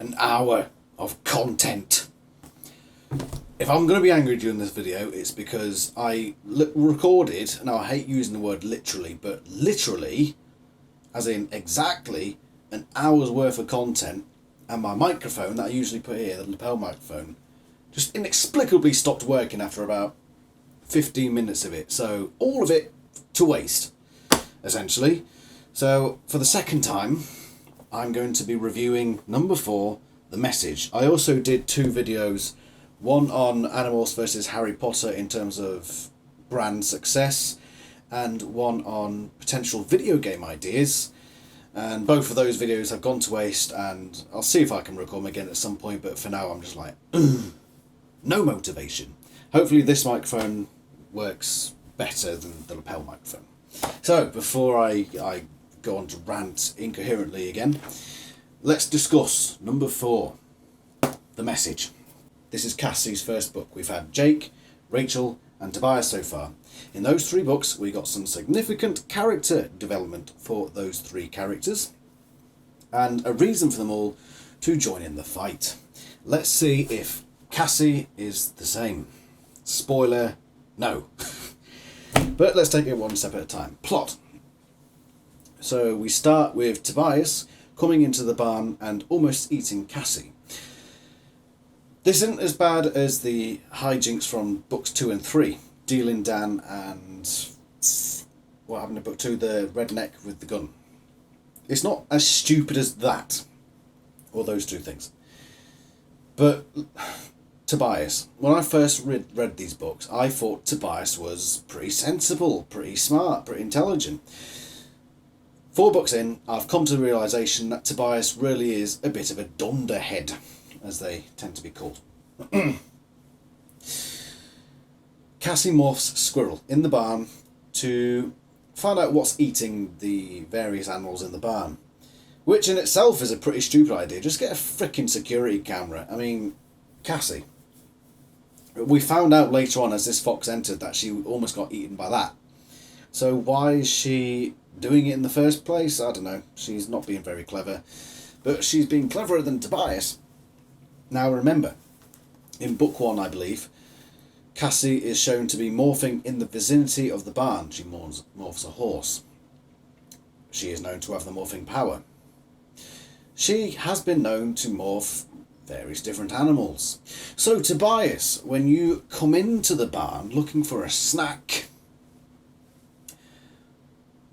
An hour of content. If I'm going to be angry during this video, it's because I recorded, now I hate using the word literally, but literally, as in exactly, an hour's worth of content, and my microphone that I usually put here, the lapel microphone, just inexplicably stopped working after about 15 minutes of it. So all of it to waste, essentially. So for the second time, I'm going to be reviewing number 4, The Message. I also did 2 videos, one on Animorphs versus Harry Potter in terms of brand success, and one on potential video game ideas. And both of those videos have gone to waste, and I'll see if I can record them again at some point, but for now I'm just like, no motivation. Hopefully this microphone works better than the lapel microphone. So before I go on to rant incoherently again, let's discuss number 4, The Message. This is Cassie's first book. We've had Jake, Rachel and Tobias so far. In those 3 books we got some significant character development for those 3 characters and a reason for them all to join in the fight. Let's see if Cassie is the same. Spoiler, no. But let's take it one step at a time. Plot. So we start with Tobias coming into the barn and almost eating Cassie. This isn't as bad as the hijinks from books 2 and 3. Dealing Dan and what happened in book 2, the redneck with the gun. It's not as stupid as that, or those 2 things. But Tobias, when I first read these books, I thought Tobias was pretty sensible, pretty smart, pretty intelligent. 4 books in, I've come to the realisation that Tobias really is a bit of a dunderhead, as they tend to be called. Cassie morphs Squirrel in the barn to find out what's eating the various animals in the barn, which in itself is a pretty stupid idea. Just get a frickin' security camera. I mean, Cassie. We found out later on as this fox entered that she almost got eaten by that. So why is she doing it in the first place? I don't know. She's not being very clever. But she's being cleverer than Tobias. Now remember, in book 1 I believe, Cassie is shown to be morphing in the vicinity of the barn. She morphs a horse. She is known to have the morphing power. She has been known to morph various different animals. So Tobias, when you come into the barn looking for a snack,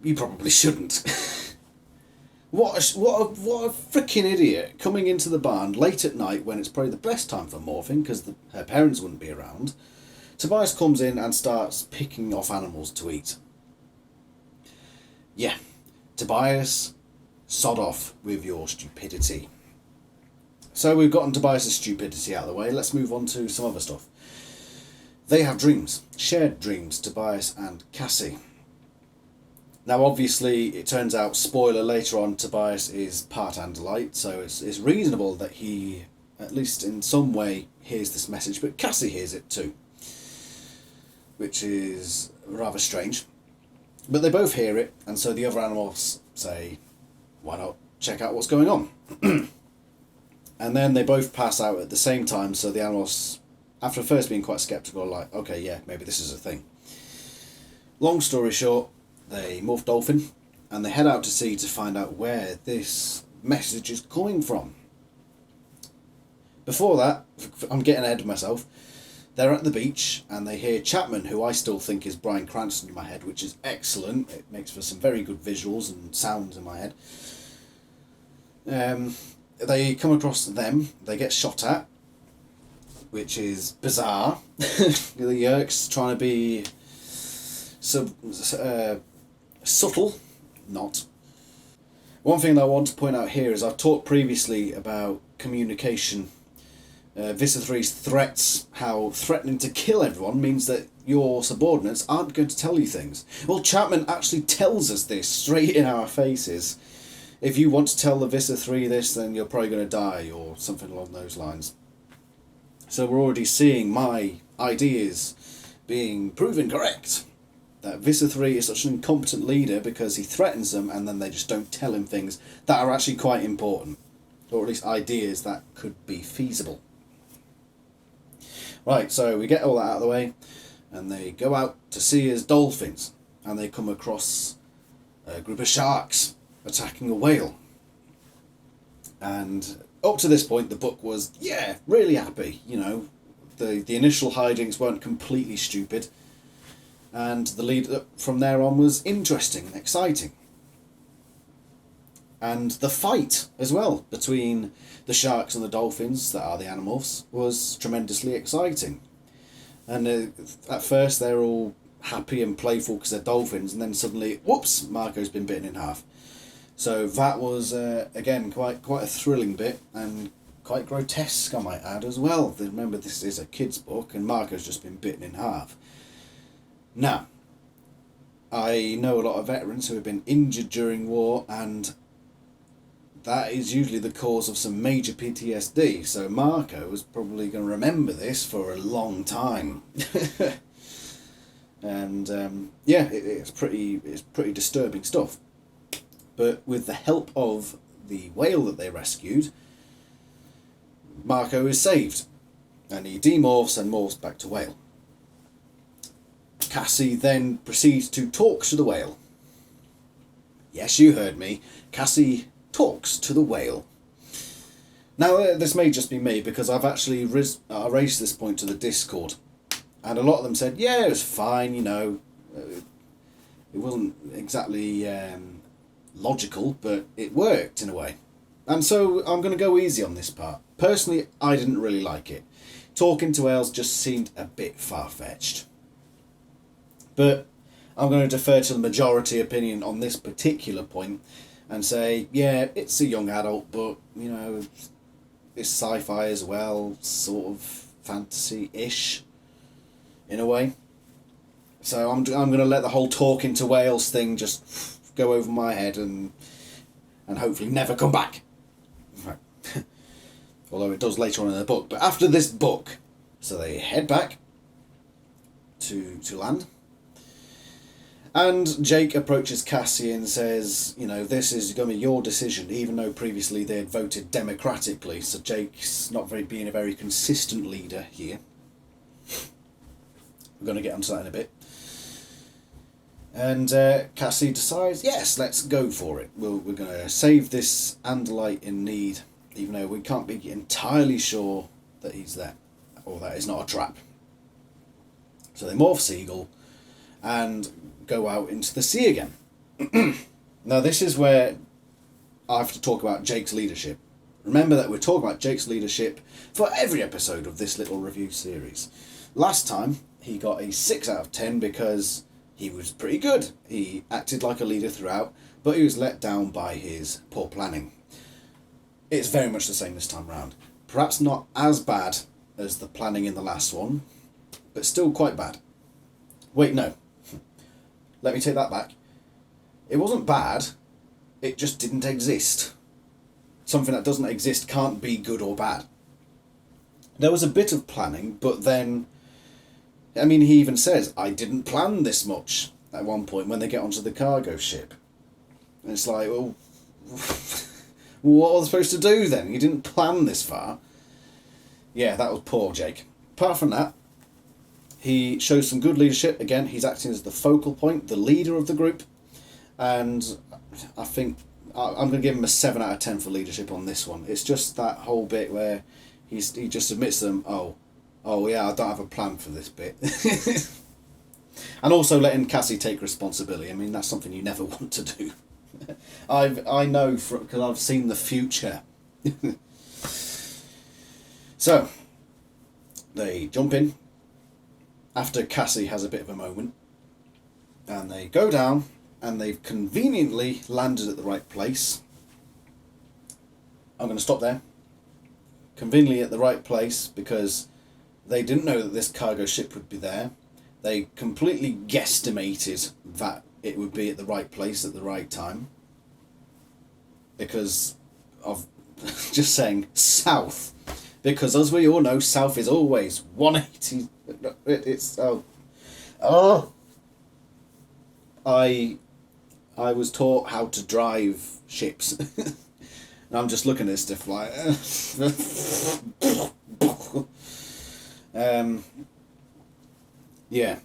you probably shouldn't. What a freaking idiot, coming into the barn late at night when it's probably the best time for morphing because her parents wouldn't be around. Tobias comes in and starts picking off animals to eat. Yeah, Tobias, sod off with your stupidity. So we've gotten Tobias' stupidity out of the way, let's move on to some other stuff. They have dreams, shared dreams, Tobias and Cassie. Now obviously it turns out, spoiler later on, Tobias is part Andalite, so it's reasonable that he, at least in some way, hears this message, but Cassie hears it too, which is rather strange. But they both hear it, and so the other animals say, why not check out what's going on? And then they both pass out at the same time, so the animals, after first being quite sceptical, are like, okay, yeah, maybe this is a thing. Long story short, they morph dolphin, and they head out to sea to find out where this message is coming from. Before that, I'm getting ahead of myself, they're at the beach, and they hear Chapman, who I still think is Bryan Cranston in my head, which is excellent. It makes for some very good visuals and sounds in my head. They come across them, they get shot at, which is bizarre. The Yerks trying to be subtle, not. One thing that I want to point out here is I've talked previously about communication. Vista 3's threats, how threatening to kill everyone means that your subordinates aren't going to tell you things. Well, Chapman actually tells us this straight in our faces. If you want to tell the Vista 3 this, then you're probably going to die, or something along those lines. So we're already seeing my ideas being proven correct. That Vista 3 is such an incompetent leader because he threatens them and then they just don't tell him things that are actually quite important. or at least ideas that could be feasible. Right, so we get all that out of the way, and they go out to sea as dolphins, and they come across a group of sharks attacking a whale. And up to this point, the book was, really happy. You know, the initial hijinks weren't completely stupid, and the lead up from there on was interesting and exciting. And the fight as well between the sharks and the dolphins, that are the Animorphs, was tremendously exciting. And at first they're all happy and playful because they're dolphins, and then suddenly, whoops, Marco's been bitten in half. So that was, again, quite a thrilling bit, and quite grotesque, I might add, as well. Remember, this is a kid's book, and Marco's just been bitten in half. Now, I know a lot of veterans who have been injured during war, and that is usually the cause of some major PTSD, so Marco is probably going to remember this for a long time. And it's pretty disturbing stuff. But with the help of the whale that they rescued, Marco is saved, and he demorphs and morphs back to whale. Cassie then proceeds to talk to the whale. Yes, you heard me. Cassie talks to the whale. Now, this may just be me, because I've actually erased this point to the Discord, and a lot of them said, yeah, it was fine, you know, it wasn't exactly logical, but it worked in a way. And so I'm going to go easy on this part. Personally, I didn't really like it. Talking to whales just seemed a bit far-fetched. But I'm going to defer to the majority opinion on this particular point and say, yeah, it's a young adult book, you know, it's sci-fi as well, sort of fantasy-ish, in a way. So I'm going to let the whole talking to whales thing just go over my head and hopefully never come back. Right. Although it does later on in the book. But after this book, so they head back to land. And Jake approaches Cassie and says, you know, this is going to be your decision, even though previously they had voted democratically. So Jake's not being a very consistent leader here. We're going to get onto that in a bit. And Cassie decides, yes, let's go for it. We're going to save this Andalite in need, even though we can't be entirely sure that he's there, or that it's not a trap. So they morph Seagull and go out into the sea again. Now this is where I have to talk about Jake's leadership. Remember that we're talking about Jake's leadership for every episode of this little review series. Last time he got a 6 out of 10 because he was pretty good. He acted like a leader throughout, but he was let down by his poor planning. It's very much the same this time round. Perhaps not as bad as the planning in the last one, but still quite bad. Wait, no. Let me take that back. It wasn't bad, it just didn't exist. Something that doesn't exist can't be good or bad. There was a bit of planning, but then, I mean, he even says, I didn't plan this much at one point when they get onto the cargo ship. And it's like, well, what are they supposed to do then? You didn't plan this far. Yeah, that was poor Jake. Apart from that, he shows some good leadership. Again, he's acting as the focal point, the leader of the group. And I think I'm going to give him a 7 out of 10 for leadership on this one. It's just that whole bit where he just admits to them, oh yeah, I don't have a plan for this bit. And also letting Cassie take responsibility. I mean, that's something you never want to do. I know because I've seen the future. So, they jump in after Cassie has a bit of a moment, and they go down, and they've conveniently landed at the right place. I'm going to stop there. Conveniently at the right place, because they didn't know that this cargo ship would be there. They completely guesstimated that it would be at the right place at the right time, because of just saying south. Because as we all know, south is always 180. It's I was taught how to drive ships, And I'm just looking at this stuff like... yeah.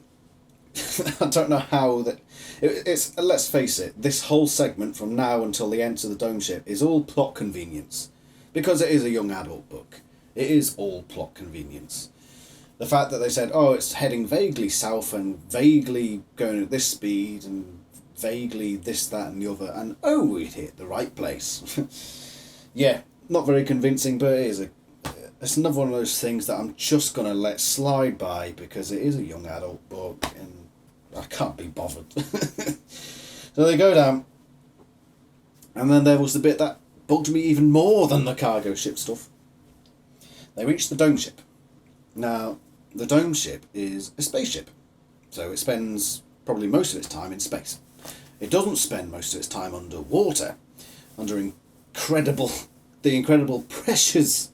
I don't know how that... It's let's face it, this whole segment from now until the end of the dome ship is all plot convenience. Because it is a young adult book. It is all plot convenience. The fact that they said, oh, it's heading vaguely south and vaguely going at this speed and vaguely this, that and the other, and oh, we'd hit the right place. Yeah, not very convincing, but it is it's another one of those things that I'm just going to let slide by because it is a young adult book and I can't be bothered. So they go down, and then there was the bit that bugged me even more than the cargo ship stuff. They reach the dome ship. Now, the dome ship is a spaceship, so it spends probably most of its time in space. It doesn't spend most of its time underwater, under the incredible pressures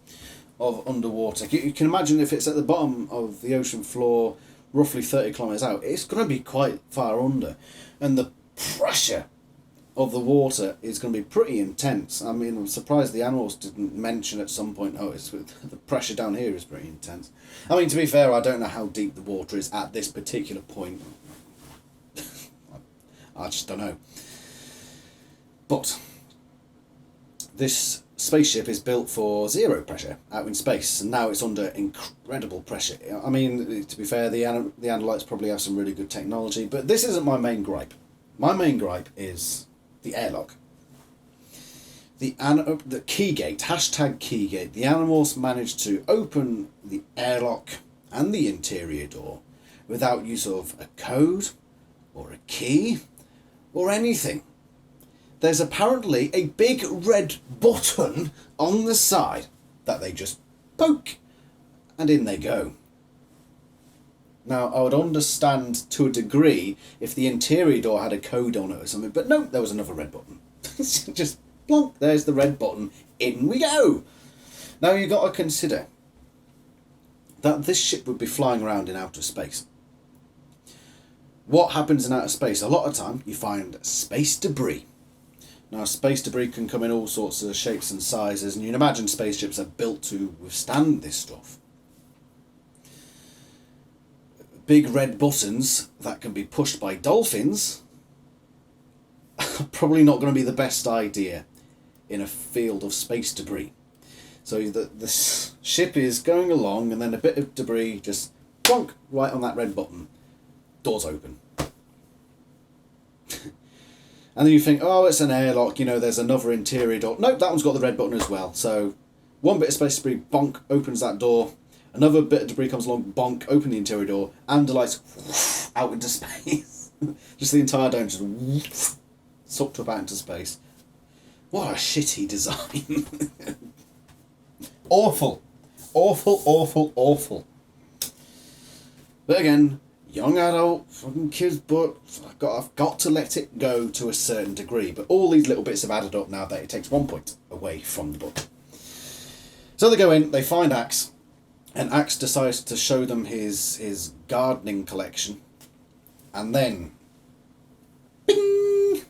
of underwater. You can imagine if it's at the bottom of the ocean floor, roughly 30 kilometres out, it's going to be quite far under. And the pressure of the water is going to be pretty intense. I mean, I'm surprised the Animorphs didn't mention at some point, oh, the pressure down here is pretty intense. I mean, to be fair, I don't know how deep the water is at this particular point. I just don't know. But this spaceship is built for zero pressure out in space, and now it's under incredible pressure. I mean, to be fair, the Andalites probably have some really good technology, but this isn't my main gripe. My main gripe is the airlock. The keygate, #keygate, the Animorphs managed to open the airlock and the interior door without use of a code or a key or anything. There's apparently a big red button on the side that they just poke and in they go. Now, I would understand to a degree if the interior door had a code on it or something, but no, there was another red button. Just plonk, there's the red button, in we go. Now, you've got to consider that this ship would be flying around in outer space. What happens in outer space? A lot of time you find space debris. Now, space debris can come in all sorts of shapes and sizes, and you can imagine spaceships are built to withstand this stuff. Big red buttons that can be pushed by dolphins are probably not going to be the best idea in a field of space debris. So this ship is going along, and then a bit of debris just plonk right on that red button. Doors open. And then you think, oh, it's an airlock, there's another interior door. Nope, that one's got the red button as well. So one bit of space debris, bonk, opens that door. Another bit of debris comes along, bonk, open the interior door, and the lights out into space. Just the entire dome just sucked up out into space. What a shitty design. Awful. Awful, awful, awful. But again, young adult, fucking kids book, I've got to let it go to a certain degree. But all these little bits have added up now that it takes 1 point away from the book. So they go in, they find Axe, and Axe decides to show them his gardening collection. And then, bing,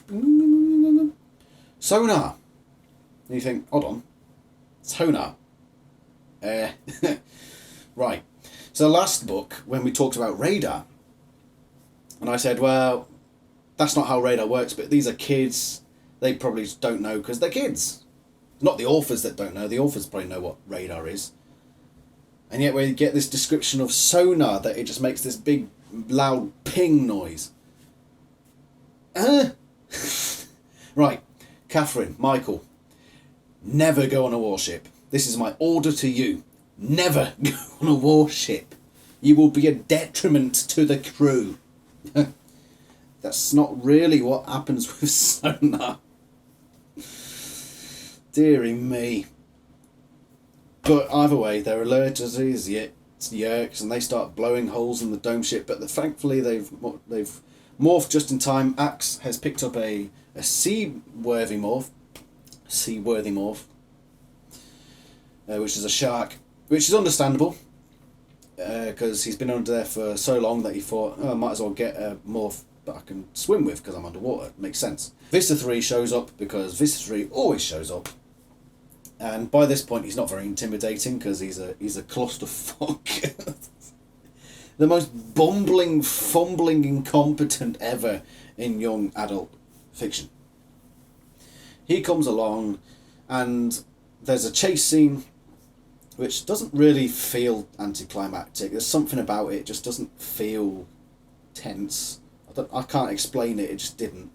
bing, sonar. And you think, hold on, sonar. Right. So last book, when we talked about radar, and I said, well, that's not how radar works, but these are kids, they probably don't know because they're kids. Not the authors that don't know, the authors probably know what radar is. And yet we get this description of sonar that it just makes this big, loud ping noise. Right, Catherine, Michael, never go on a warship. This is my order to you. Never go on a warship. You will be a detriment to the crew. That's not really what happens with sonar. Dearie me. But either way, they're alerted as yerks, and they start blowing holes in the dome ship. But thankfully, they've morphed just in time. Axe has picked up a seaworthy morph, which is a shark. Which is understandable, because he's been under there for so long that he thought, oh, I might as well get a morph that I can swim with because I'm underwater. Makes sense. Vista 3 shows up because Vista 3 always shows up And by this point, he's not very intimidating because he's a clusterfuck. The most bumbling, fumbling incompetent ever in young adult fiction. He comes along and there's a chase scene which doesn't really feel anticlimactic. There's something about it just doesn't feel tense. I can't explain it, it just didn't.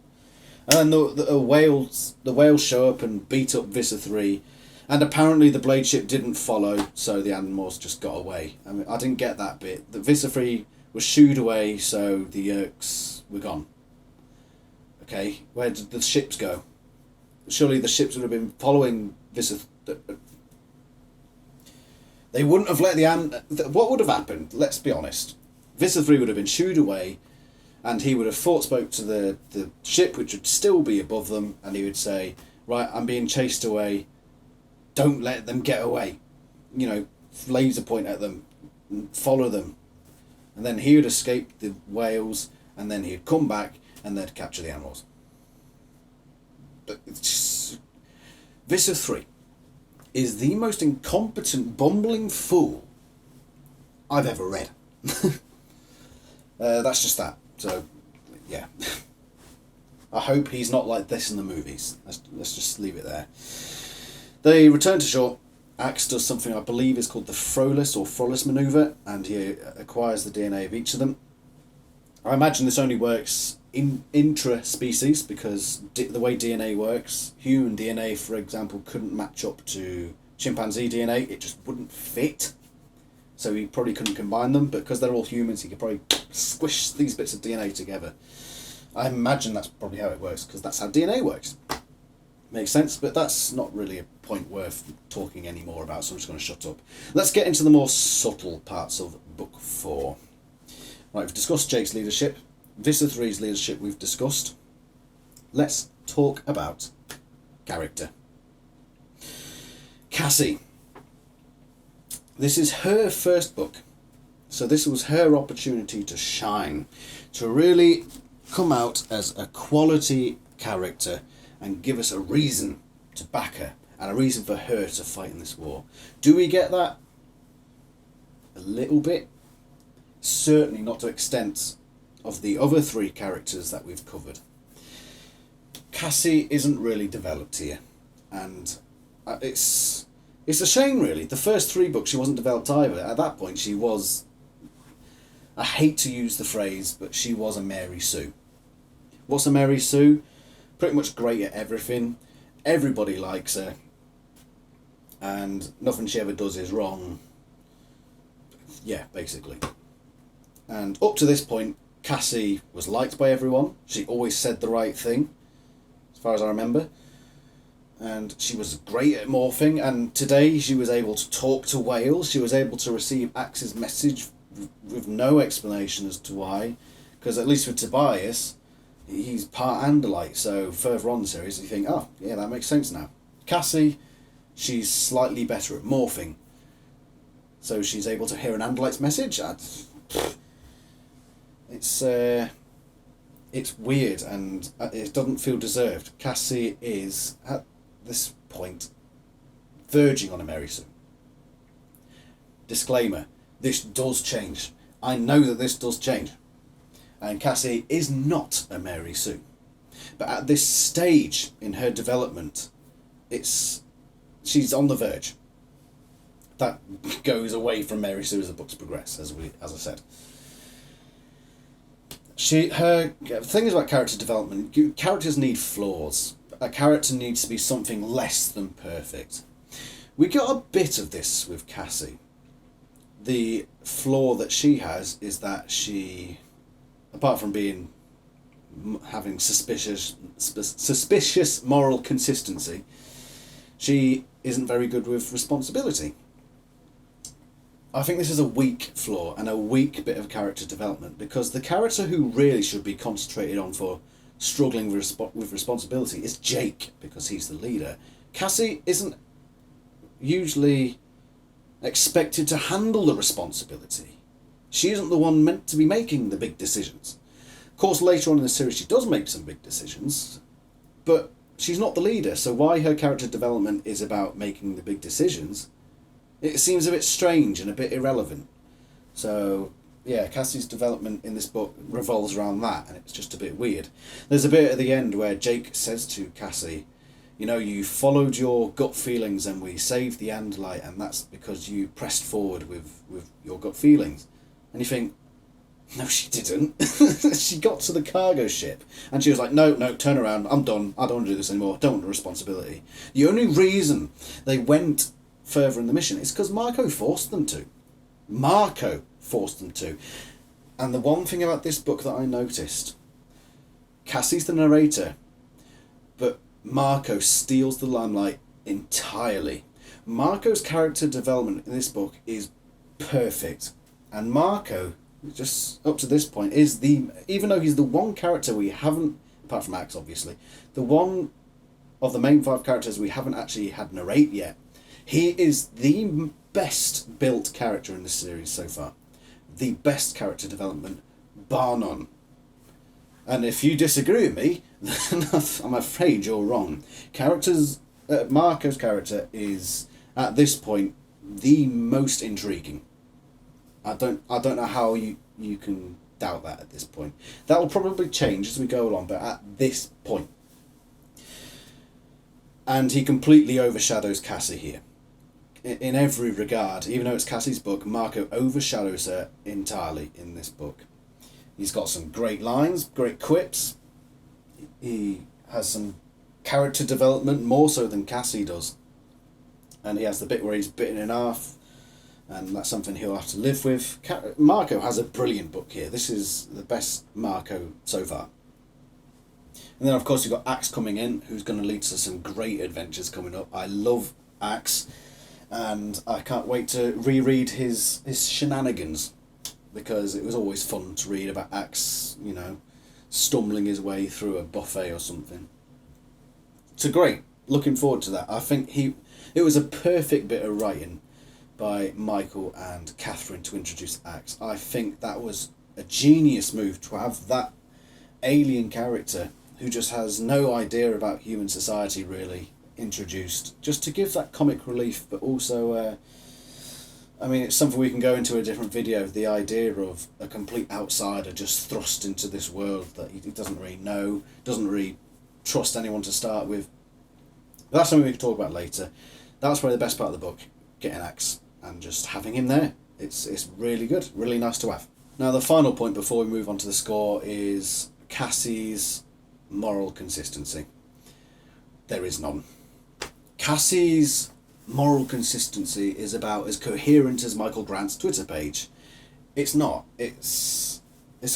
And then the whales show up and beat up Visser 3, and apparently the blade ship didn't follow, so the Animorphs just got away. I mean, I didn't get that bit. The Visser 3 was shooed away, so the Yerks were gone. Okay, where did the ships go? Surely the ships would have been following Visser. They wouldn't have let what would have happened? Let's be honest. Visser 3 would have been shooed away, and he would have spoke to the ship, which would still be above them, and he would say, right, I'm being chased away, don't let them get away. You know, laser point at them, follow them. And then he would escape the whales, and then he'd come back, and they'd capture the animals. But it's just... Visser 3 is the most incompetent, bumbling fool I've ever read. That's just that. So, yeah. I hope he's not like this in the movies. Let's just leave it there. They return to shore. Axe does something I believe is called the Frollis manoeuvre, and he acquires the DNA of each of them. I imagine this only works intra-species, because the way DNA works, human DNA, for example, couldn't match up to chimpanzee DNA. It just wouldn't fit. So he probably couldn't combine them, but because they're all humans, he could probably squish these bits of DNA together. I imagine that's probably how it works, because that's how DNA works. Makes sense, but that's not really a point worth talking any more about, so I'm just going to shut up. Let's get into the more subtle parts of Book 4. Right, we've discussed Jake's leadership. Visser 3's leadership we've discussed. Let's talk about character. Cassie. This is her first book, so this was her opportunity to shine, to really come out as a quality character and give us a reason to back her and a reason for her to fight in this war. Do we get that? A little bit. Certainly not to the extent of the other three characters that we've covered. Cassie isn't really developed here, and it's a shame, really. The first three books she wasn't developed either. At that point she was, I hate to use the phrase, but she was a Mary Sue. What's a Mary Sue? Pretty much great at everything. Everybody likes her, and nothing she ever does is wrong. Yeah, basically. And up to this point, Cassie was liked by everyone. She always said the right thing, as far as I remember. And she was great at morphing, and today she was able to talk to whales. She was able to receive Axe's message with no explanation as to why, because at least with Tobias, he's part Andalite, so further on in the series you think, oh, yeah, that makes sense now. Cassie, she's slightly better at morphing, so she's able to hear an Andalite's message. It's weird, and it doesn't feel deserved. Cassie is, at this point, verging on a Mary Sue. Disclaimer, this does change. I know that this does change. And Cassie is not a Mary Sue. But at this stage in her development, she's on the verge. That goes away from Mary Sue as the books progress, as I said. Her thing is about character development. Characters need flaws. A character needs to be something less than perfect. We got a bit of this with Cassie. The flaw that she has is that she, apart from having suspicious moral consistency, she isn't very good with responsibility. I think this is a weak flaw and a weak bit of character development, because the character who really should be concentrated on for struggling with responsibility is Jake, because he's the leader. Cassie isn't usually expected to handle the responsibility. She isn't the one meant to be making the big decisions. Of course, later on in the series she does make some big decisions, but she's not the leader, so why her character development is about making the big decisions, it seems a bit strange and a bit irrelevant. So, yeah, Cassie's development in this book revolves around that, and it's just a bit weird. There's a bit at the end where Jake says to Cassie, you know, you followed your gut feelings and we saved the Andalite, and that's because you pressed forward with your gut feelings. And you think, no, she didn't. She got to the cargo ship and she was like, no, turn around, I'm done, I don't want to do this anymore, don't want the responsibility. The only reason they went further in the mission is because Marco forced them to. Marco forced them to. And the one thing about this book that I noticed, Cassie's the narrator, but Marco steals the limelight entirely. Marco's character development in this book is perfect. And Marco, just up to this point, is even though he's the one character we haven't, apart from Axe obviously, the one of the main 5 characters we haven't actually had narrate yet, he is the best built character in this series so far. The best character development, bar none. And if you disagree with me, then I'm afraid you're wrong. Marco's character is, at this point, the most intriguing. I don't know how you can doubt that at this point. That will probably change as we go along, but at this point. And he completely overshadows Cassie here. In every regard, even though it's Cassie's book, Marco overshadows her entirely in this book. He's got some great lines, great quips. He has some character development, more so than Cassie does. And he has the bit where he's bitten in half, and that's something he'll have to live with. Marco has a brilliant book here. This is the best Marco so far. And then, of course, you've got Axe coming in, who's going to lead to some great adventures coming up. I love Axe, and I can't wait to reread his shenanigans, because it was always fun to read about Axe, you know, stumbling his way through a buffet or something. So great, looking forward to that. I think it was a perfect bit of writing by Michael and Catherine to introduce Axe. I think that was a genius move to have that alien character who just has no idea about human society really introduced, just to give that comic relief, but also I mean, it's something we can go into a different video, the idea of a complete outsider just thrust into this world that he doesn't really know, doesn't really trust anyone to start with. But that's something we can talk about later. That's probably the best part of the book, getting Axe and just having him there. It's really good, really nice to have. Now, the final point before we move on to the score is Cassie's moral consistency. There is none. Cassie's moral consistency is about as coherent as Michael Grant's Twitter page. It's not. It's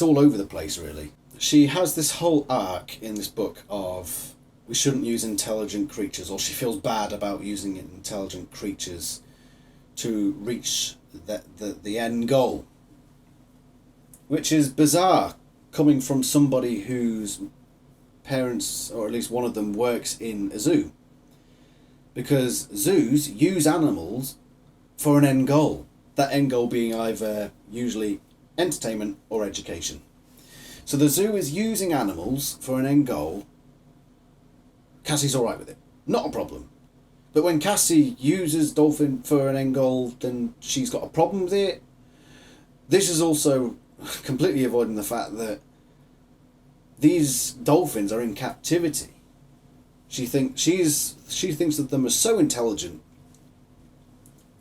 all over the place, really. She has this whole arc in this book of we shouldn't use intelligent creatures, or she feels bad about using intelligent creatures to reach the end goal. Which is bizarre, coming from somebody whose parents, or at least one of them, works in a zoo. Because zoos use animals for an end goal. That end goal being either usually entertainment or education. So the zoo is using animals for an end goal. Cassie's alright with it. Not a problem. But when Cassie uses dolphin for an end goal, then she's got a problem with it. This is also completely avoiding the fact that these dolphins are in captivity. She thinks that them are so intelligent,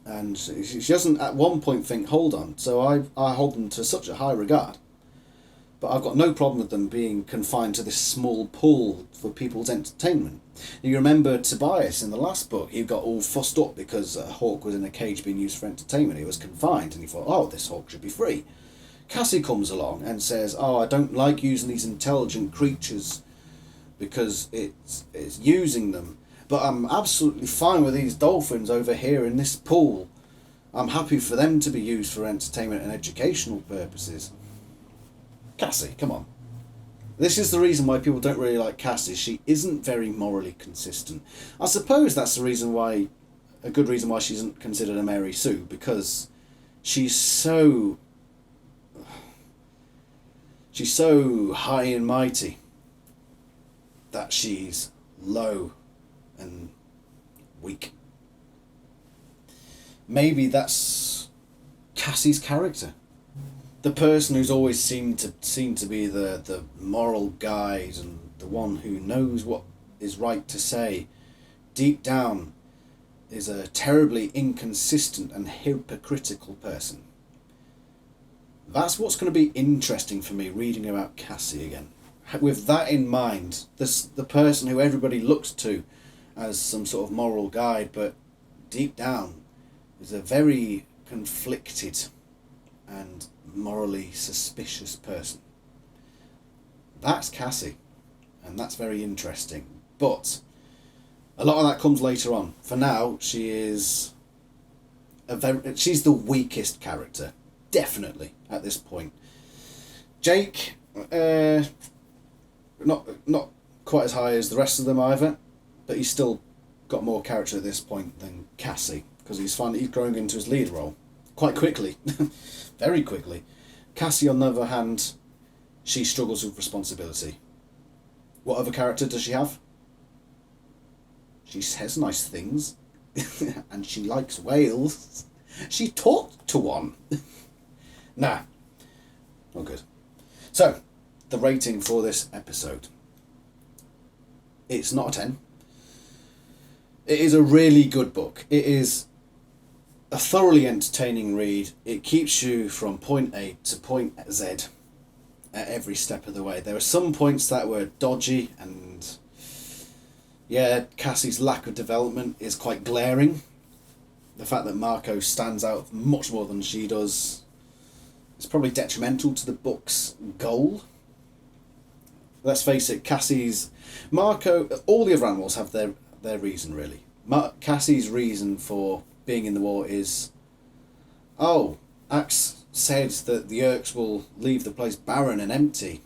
and she doesn't at one point think, hold on, so I hold them to such a high regard, but I've got no problem with them being confined to this small pool for people's entertainment. You remember Tobias in the last book, he got all fussed up because a hawk was in a cage being used for entertainment. He was confined, and he thought, oh, this hawk should be free. Cassie comes along and says, oh, I don't like using these intelligent creatures because it's using them. But I'm absolutely fine with these dolphins over here in this pool. I'm happy for them to be used for entertainment and educational purposes. Cassie, come on. This is the reason why people don't really like Cassie. She isn't very morally consistent. I suppose that's the reason why, a good reason why she isn't considered a Mary Sue, because she's so high and mighty that she's low and weak. Maybe that's Cassie's character. The person who's always seemed to be the moral guide and the one who knows what is right to say, deep down is a terribly inconsistent and hypocritical person. That's what's going to be interesting for me reading about Cassie again. With that in mind, the person who everybody looks to as some sort of moral guide, but deep down is a very conflicted and morally suspicious person. That's Cassie, and that's very interesting. But a lot of that comes later on. For now, she's the weakest character, definitely at this point. Jake, not quite as high as the rest of them either, but he's still got more character at this point than Cassie, because he's growing into his lead role quite quickly, very quickly. Cassie, on the other hand, she struggles with responsibility. What other character does she have? She says nice things, and she likes whales. She talked to one. Nah, not good. So, the rating for this episode. It's not a 10. It is a really good book. It is a thoroughly entertaining read. It keeps you from point A to point Z at every step of the way. There are some points that were dodgy, and yeah, Cassie's lack of development is quite glaring. The fact that Marco stands out much more than she does is probably detrimental to the book's goal. Let's face it, Marco, all the other animals have their reason, really. Cassie's reason for being in the war is, Axe said that the Urks will leave the place barren and empty.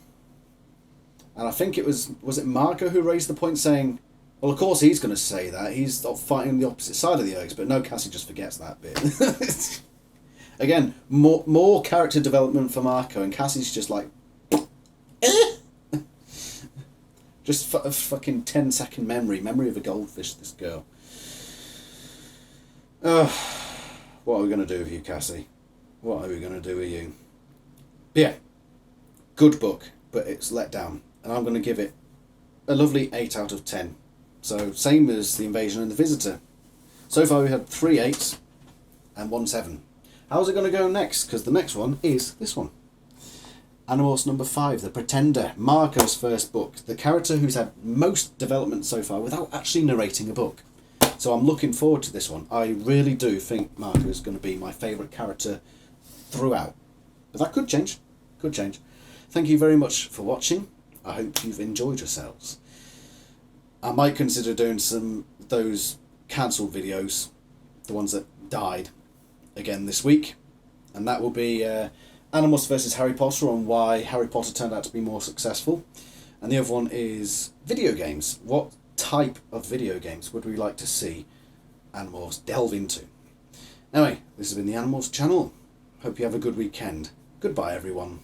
And I think was it Marco who raised the point saying, well, of course he's going to say that. He's fighting the opposite side of the Urks, but no, Cassie just forgets that bit. Again, more character development for Marco, and Cassie's just like, just a fucking 10-second memory of a goldfish, this girl. What are we going to do with you, Cassie? What are we going to do with you? But yeah, good book, but it's let down. And I'm going to give it a lovely 8 out of 10. So, same as The Invasion and The Visitor. So far we had 3 8s and 1 7. How's it going to go next? Because the next one is this one. Animorphs number 5, The Pretender, Marco's first book. The character who's had most development so far without actually narrating a book. So I'm looking forward to this one. I really do think Marco is going to be my favourite character throughout. But that could change. Could change. Thank you very much for watching. I hope you've enjoyed yourselves. I might consider doing those cancelled videos, the ones that died, again this week. And that will be Animorphs versus Harry Potter, on why Harry Potter turned out to be more successful. And the other one is video games. What type of video games would we like to see Animorphs delve into? Anyway, this has been the Animorphs channel. Hope you have a good weekend. Goodbye, everyone.